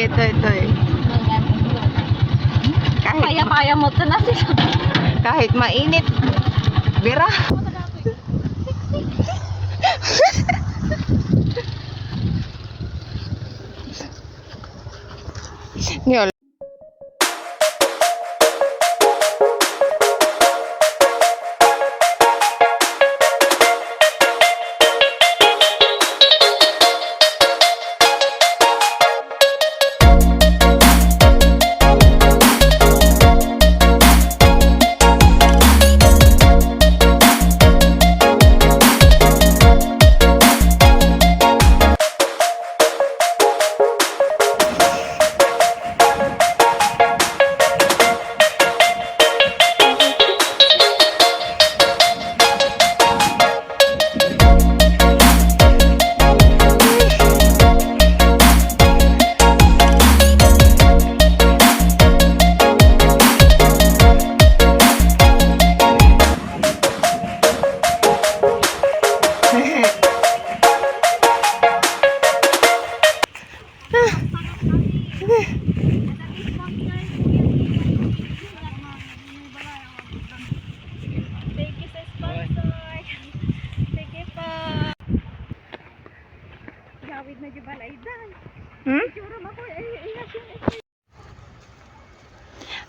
ito. Kaya mo ito na siya. Kahit mainit. Bira. Yun.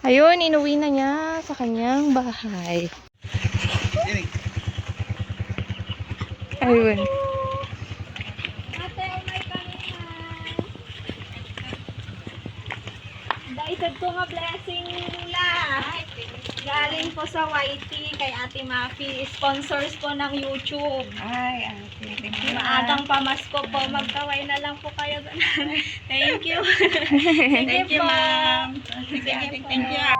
Ayun, inuwi na niya sa kanyang bahay. Ayun. Ate, umay kami na. Daitad ko nga blessing nila. Galing po sa YT kay Ate Mafi. Sponsors po ng YouTube. Ay, ate. Thank you. Maagang pamasko po. Magkaway na lang po kayo. Thank you. Thank you, ma'am. Thank you.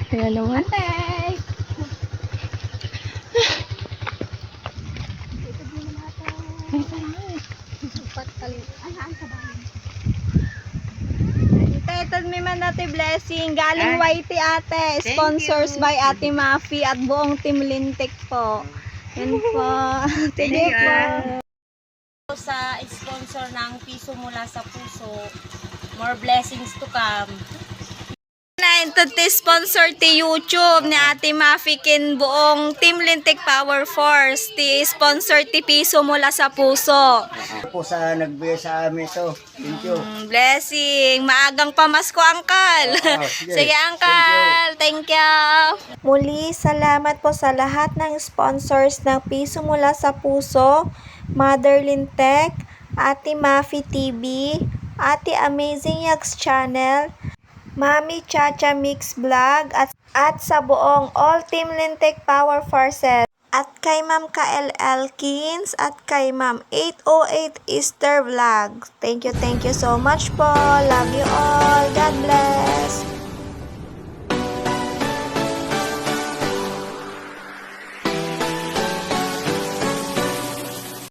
Kaya naman. Ito may man natin blessing. Galing YT ate. Sponsors by Ate Mafi at buong Team Lintik po. Yan po. Thank you po. Sa sponsor ng Piso Mula sa Puso. More blessings to come. Ito sponsor ti YouTube ni Ate Mafi kin buong Team Lintik Power Force. Ti sponsor ti Piso Mula sa Puso. Po sa nagbigay sa amin ito. Thank you. Blessing. Maagang pamasko, Uncle. Sige, Uncle. Thank you. Muli, salamat po sa lahat ng sponsors ng Piso Mula sa Puso, Mother Lintek, Ate Mafi TV, Ate Amazing Yags Channel, Mami Chacha Mix Vlog, at sa buong All Team Lintek Power Forces. At kay Ma'am Kael Elkins at kay Ma'am 808 Easter Vlog. Thank you so much po. Love you all. God bless.